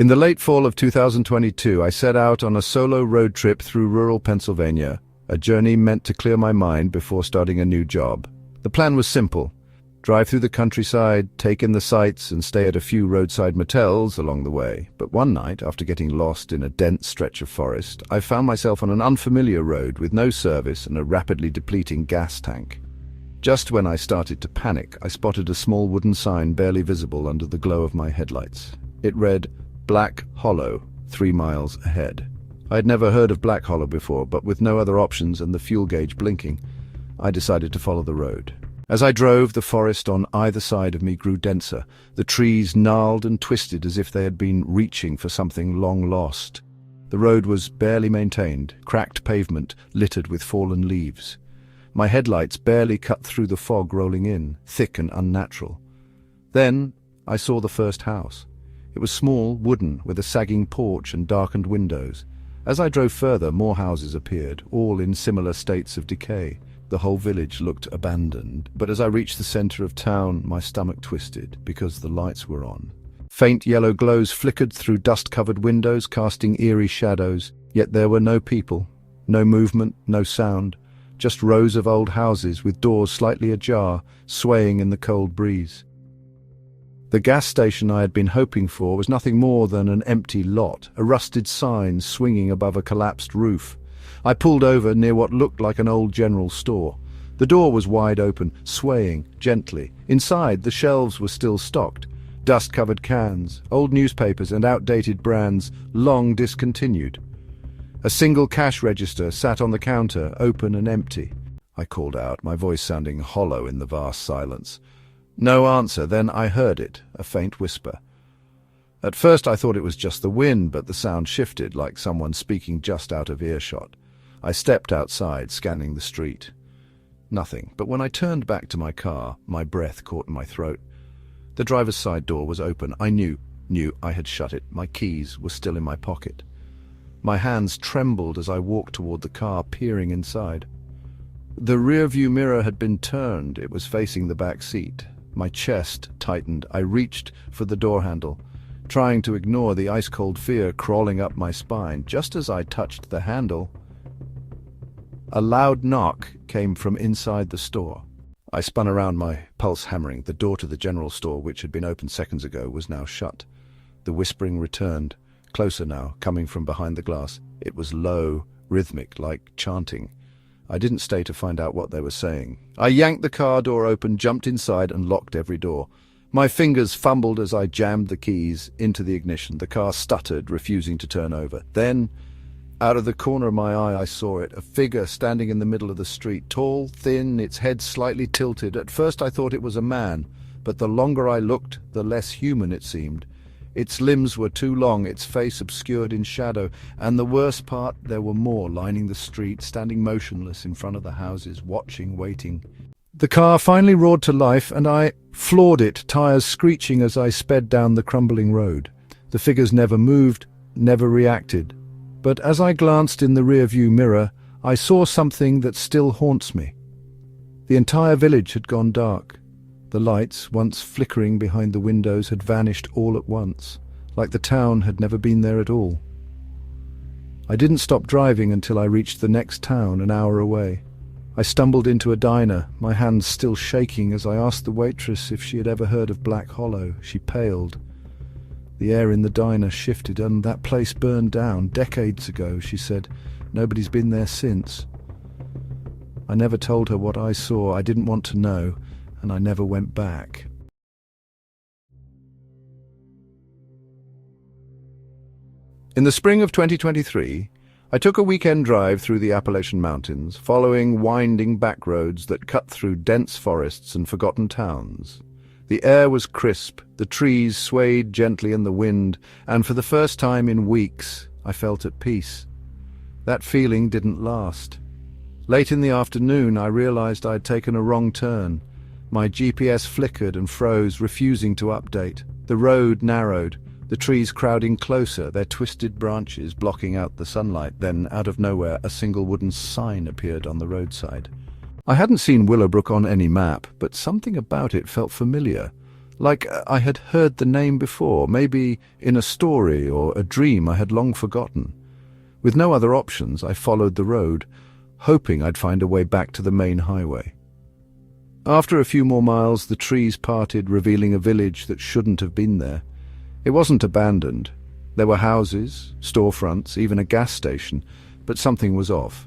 In the late fall of 2022, I set out on a solo road trip through rural Pennsylvania, a journey meant to clear my mind before starting a new job. The plan was simple: drive through the countryside, take in the sights, and stay at a few roadside motels along the way. But one night, after getting lost in a dense stretch of forest, I found myself on an unfamiliar road with no service and a rapidly depleting gas tank. Just when I started to panic, I spotted a small wooden sign barely visible under the glow of my headlights. It read, "Black Hollow, 3 miles ahead." I had never heard of Black Hollow before, but with no other options and the fuel gauge blinking, I decided to follow the road. As I drove, the forest on either side of me grew denser. The trees gnarled and twisted as if they had been reaching for something long lost. The road was barely maintained, cracked pavement littered with fallen leaves. My headlights barely cut through the fog rolling in, thick and unnatural. Then I saw the first house. It was small, wooden, with a sagging porch and darkened windows. As I drove further, more houses appeared, all in similar states of decay. The whole village looked abandoned, but as I reached the center of town, my stomach twisted because the lights were on. Faint yellow glows flickered through dust-covered windows, casting eerie shadows, yet there were no people, no movement, no sound, just rows of old houses with doors slightly ajar, swaying in the cold breeze. The gas station I had been hoping for was nothing more than an empty lot, a rusted sign swinging above a collapsed roof. I pulled over near what looked like an old general store. The door was wide open, swaying gently. Inside, the shelves were still stocked. Dust-covered cans, old newspapers and outdated brands, long discontinued. A single cash register sat on the counter, open and empty. I called out, my voice sounding hollow in the vast silence. No answer. Then I heard it, a faint whisper. At first I thought it was just the wind, but the sound shifted, like someone speaking just out of earshot. I stepped outside, scanning the street. Nothing, but when I turned back to my car, my breath caught in my throat. The driver's side door was open. I knew I had shut it. My keys were still in my pocket. My hands trembled as I walked toward the car, peering inside. The rear-view mirror had been turned. It was facing the back seat. My chest tightened. I reached for the door handle, trying to ignore the ice-cold fear crawling up my spine. Just as I touched the handle, a loud knock came from inside the store. I spun around, my pulse hammering. The door to the general store, which had been opened seconds ago, was now shut. The whispering returned, closer now, coming from behind the glass. It was low, rhythmic, like chanting. I didn't stay to find out what they were saying. I yanked the car door open, jumped inside, and locked every door. My fingers fumbled as I jammed the keys into the ignition. The car stuttered, refusing to turn over. Then, out of the corner of my eye, I saw it, a figure standing in the middle of the street, tall, thin, its head slightly tilted. At first I thought it was a man, but the longer I looked, the less human it seemed. Its limbs were too long, its face obscured in shadow, and the worst part, there were more lining the street, standing motionless in front of the houses, watching, waiting. The car finally roared to life, and I floored it, tires screeching as I sped down the crumbling road. The figures never moved, never reacted. But as I glanced in the rear-view mirror, I saw something that still haunts me. The entire village had gone dark. The lights, once flickering behind the windows, had vanished all at once, like the town had never been there at all. I didn't stop driving until I reached the next town, an hour away. I stumbled into a diner, my hands still shaking as I asked the waitress if she had ever heard of Black Hollow. She paled. The air in the diner shifted, and that place burned down decades ago, she said. Nobody's been there since. I never told her what I saw. I didn't want to know, and I never went back. In the spring of 2023, I took a weekend drive through the Appalachian Mountains, following winding back roads that cut through dense forests and forgotten towns. The air was crisp, the trees swayed gently in the wind, and for the first time in weeks, I felt at peace. That feeling didn't last. Late in the afternoon, I realized I'd taken a wrong turn. My GPS flickered and froze, refusing to update. The road narrowed, the trees crowding closer, their twisted branches blocking out the sunlight. Then, out of nowhere, a single wooden sign appeared on the roadside. I hadn't seen Willowbrook on any map, but something about it felt familiar, Like I had heard the name before, maybe in a story or a dream I had long forgotten. With no other options, I followed the road, hoping I'd find a way back to the main highway. After a few more miles, the trees parted, revealing a village that shouldn't have been there. It wasn't abandoned. There were houses, storefronts, even a gas station, but something was off.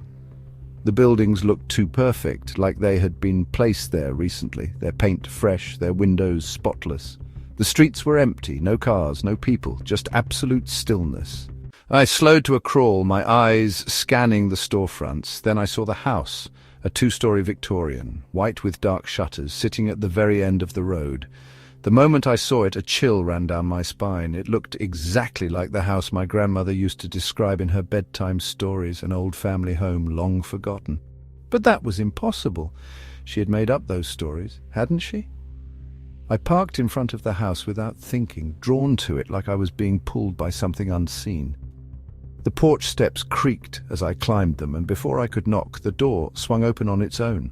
The buildings looked too perfect, like they had been placed there recently, their paint fresh, their windows spotless. The streets were empty, no cars, no people, just absolute stillness. I slowed to a crawl, my eyes scanning the storefronts. Then I saw the house, a two-story Victorian, white with dark shutters, sitting at the very end of the road. The moment I saw it, a chill ran down my spine. It looked exactly like the house my grandmother used to describe in her bedtime stories, an old family home long forgotten. But that was impossible. She had made up those stories, hadn't she? I parked in front of the house without thinking, drawn to it like I was being pulled by something unseen. The porch steps creaked as I climbed them, and before I could knock, the door swung open on its own.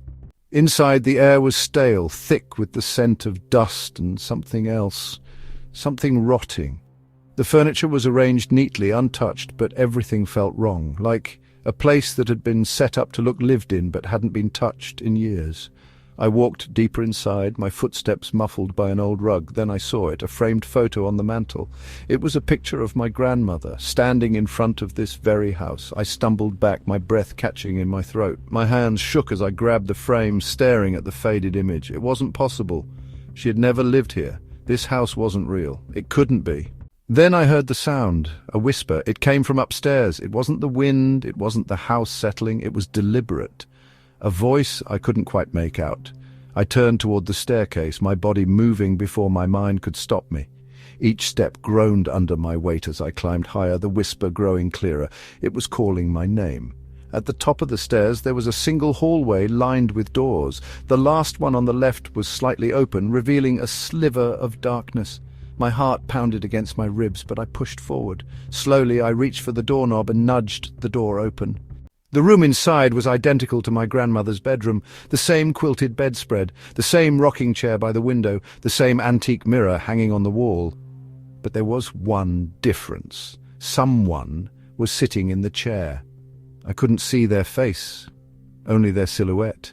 Inside, the air was stale, thick with the scent of dust and something else, something rotting. The furniture was arranged neatly, untouched, but everything felt wrong, like a place that had been set up to look lived in but hadn't been touched in years. I walked deeper inside, my footsteps muffled by an old rug. Then I saw it, a framed photo on the mantel. It was a picture of my grandmother, standing in front of this very house. I stumbled back, my breath catching in my throat. My hands shook as I grabbed the frame, staring at the faded image. It wasn't possible. She had never lived here. This house wasn't real. It couldn't be. Then I heard the sound, a whisper. It came from upstairs. It wasn't the wind, it wasn't the house settling, it was deliberate. A voice I couldn't quite make out. I turned toward the staircase, my body moving before my mind could stop me. Each step groaned under my weight as I climbed higher, the whisper growing clearer. It was calling my name. At the top of the stairs there was a single hallway lined with doors. The last one on the left was slightly open, revealing a sliver of darkness. My heart pounded against my ribs, but I pushed forward. Slowly I reached for the doorknob and nudged the door open. The room inside was identical to my grandmother's bedroom, the same quilted bedspread, the same rocking chair by the window, the same antique mirror hanging on the wall. But there was one difference. Someone was sitting in the chair. I couldn't see their face, only their silhouette.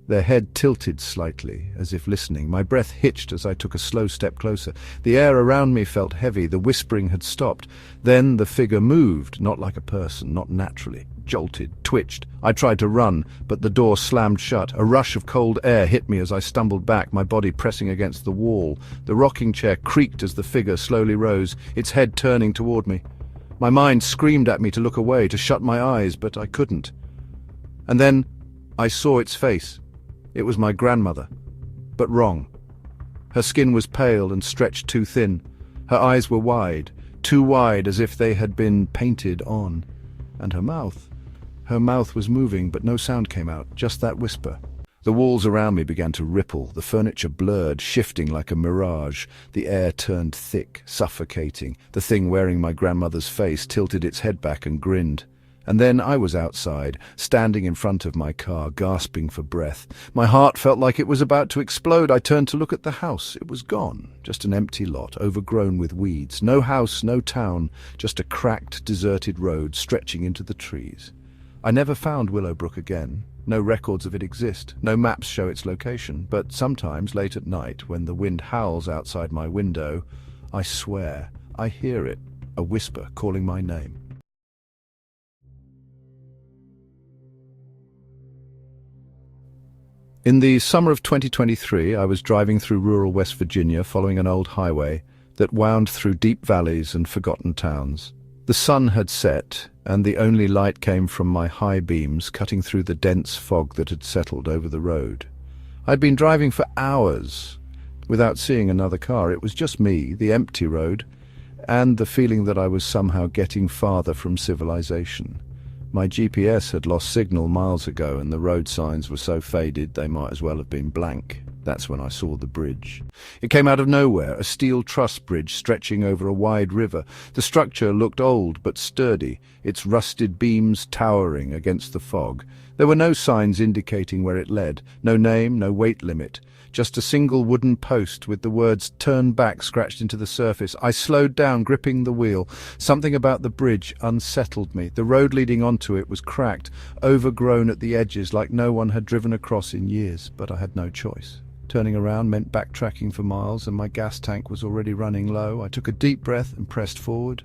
Their head tilted slightly, as if listening. My breath hitched as I took a slow step closer. The air around me felt heavy. The whispering had stopped. Then the figure moved, not like a person, not naturally. Jolted, twitched. I tried to run, but the door slammed shut. A rush of cold air hit me as I stumbled back, my body pressing against the wall. The rocking chair creaked as the figure slowly rose, its head turning toward me. My mind screamed at me to look away, to shut my eyes, but I couldn't. And then I saw its face. It was my grandmother, but wrong. Her skin was pale and stretched too thin. Her eyes were wide, too wide, as if they had been painted on. And her mouth was moving, but no sound came out, just that whisper. The walls around me began to ripple, the furniture blurred, shifting like a mirage. The air turned thick, suffocating. The thing wearing my grandmother's face tilted its head back and grinned. And then I was outside, standing in front of my car, gasping for breath. My heart felt like it was about to explode. I turned to look at the house. It was gone, just an empty lot, overgrown with weeds. No house, no town, just a cracked, deserted road stretching into the trees. I never found Willowbrook again. No records of it exist. No maps show its location. But sometimes, late at night, when the wind howls outside my window, I swear, I hear it, a whisper calling my name. In the summer of 2023, I was driving through rural West Virginia following an old highway that wound through deep valleys and forgotten towns. The sun had set, and the only light came from my high beams cutting through the dense fog that had settled over the road. I'd been driving for hours without seeing another car. It was just me, the empty road, and the feeling that I was somehow getting farther from civilization. My GPS had lost signal miles ago, and the road signs were so faded they might as well have been blank. That's when I saw the bridge. It came out of nowhere, a steel truss bridge stretching over a wide river. The structure looked old but sturdy, its rusted beams towering against the fog. There were no signs indicating where it led, no name, no weight limit, just a single wooden post with the words "Turn Back" scratched into the surface. I slowed down, gripping the wheel. Something about the bridge unsettled me. The road leading onto it was cracked, overgrown at the edges, like no one had driven across in years, but I had no choice. Turning around meant backtracking for miles, and my gas tank was already running low. I took a deep breath and pressed forward.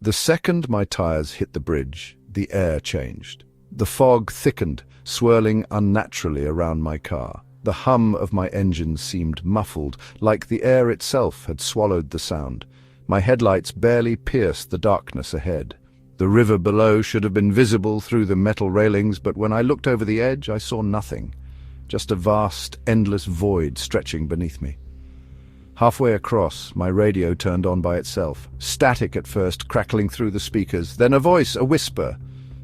The second my tires hit the bridge, the air changed. The fog thickened, swirling unnaturally around my car. The hum of my engine seemed muffled, like the air itself had swallowed the sound. My headlights barely pierced the darkness ahead. The river below should have been visible through the metal railings, but when I looked over the edge, I saw nothing. Just a vast, endless void stretching beneath me. Halfway across, my radio turned on by itself. Static at first, crackling through the speakers. Then a voice, a whisper.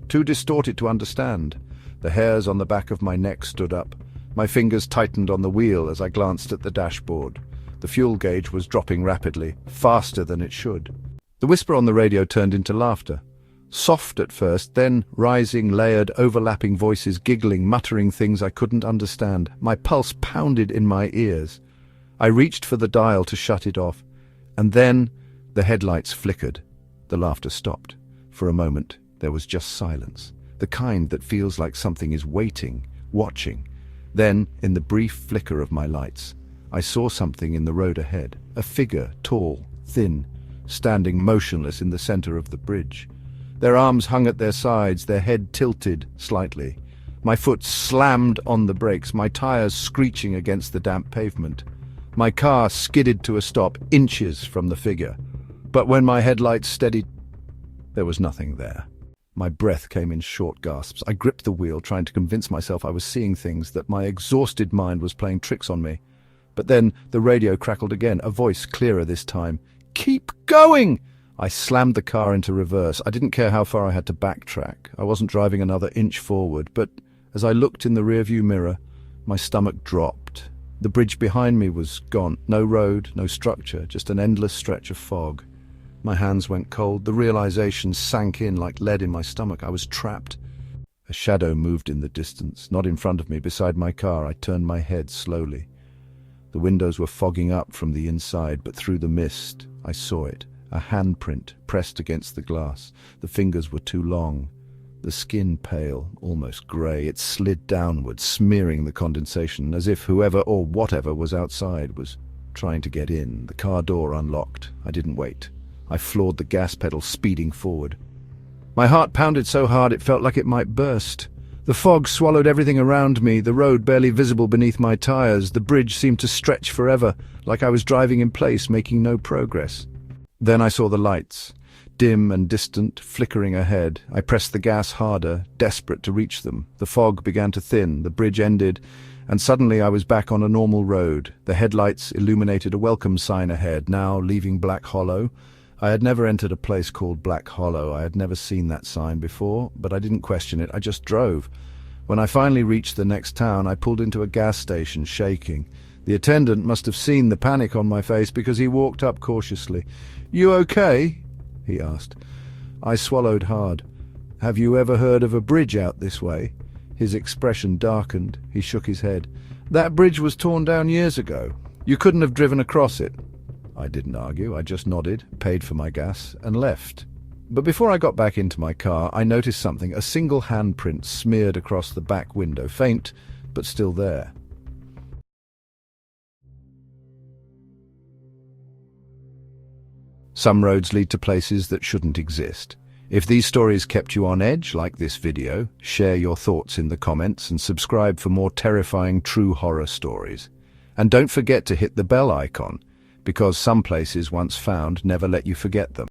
Too distorted to understand. The hairs on the back of my neck stood up. My fingers tightened on the wheel as I glanced at the dashboard. The fuel gauge was dropping rapidly, faster than it should. The whisper on the radio turned into laughter. Soft at first, then rising, layered, overlapping voices giggling, muttering things I couldn't understand. My pulse pounded in my ears. I reached for the dial to shut it off, and then the headlights flickered. The laughter stopped. For a moment, there was just silence, the kind that feels like something is waiting, watching. Then, in the brief flicker of my lights, I saw something in the road ahead, a figure, tall, thin, standing motionless in the center of the bridge. Their arms hung at their sides, their head tilted slightly. My foot slammed on the brakes, my tires screeching against the damp pavement. My car skidded to a stop, inches from the figure. But when my headlights steadied, there was nothing there. My breath came in short gasps. I gripped the wheel, trying to convince myself I was seeing things, that my exhausted mind was playing tricks on me. But then the radio crackled again, a voice clearer this time. "Keep going!" I slammed the car into reverse. I didn't care how far I had to backtrack. I wasn't driving another inch forward, but as I looked in the rearview mirror, my stomach dropped. The bridge behind me was gone. No road, no structure, just an endless stretch of fog. My hands went cold. The realization sank in like lead in my stomach. I was trapped. A shadow moved in the distance, not in front of me, beside my car. I turned my head slowly. The windows were fogging up from the inside, but through the mist, I saw it. A handprint pressed against the glass. The fingers were too long. The skin pale, almost grey. It slid downward, smearing the condensation, as if whoever or whatever was outside was trying to get in. The car door unlocked. I didn't wait. I floored the gas pedal, speeding forward. My heart pounded so hard it felt like it might burst. The fog swallowed everything around me, the road barely visible beneath my tires. The bridge seemed to stretch forever, like I was driving in place, making no progress. Then I saw the lights, dim and distant, flickering ahead. I pressed the gas harder, desperate to reach them. The fog began to thin, the bridge ended, and suddenly I was back on a normal road. The headlights illuminated a welcome sign ahead, now leaving Black Hollow. I had never entered a place called Black Hollow. I had never seen that sign before, but I didn't question it. I just drove. When I finally reached the next town, I pulled into a gas station, shaking. The attendant must have seen the panic on my face because he walked up cautiously. "You okay?" he asked. I swallowed hard. "Have you ever heard of a bridge out this way?" His expression darkened. He shook his head. "That bridge was torn down years ago. You couldn't have driven across it." I didn't argue. I just nodded, paid for my gas, and left. But before I got back into my car, I noticed something, a single handprint smeared across the back window, faint, but still there. Some roads lead to places that shouldn't exist. If these stories kept you on edge, like this video, share your thoughts in the comments and subscribe for more terrifying true horror stories. And don't forget to hit the bell icon, because some places once found never let you forget them.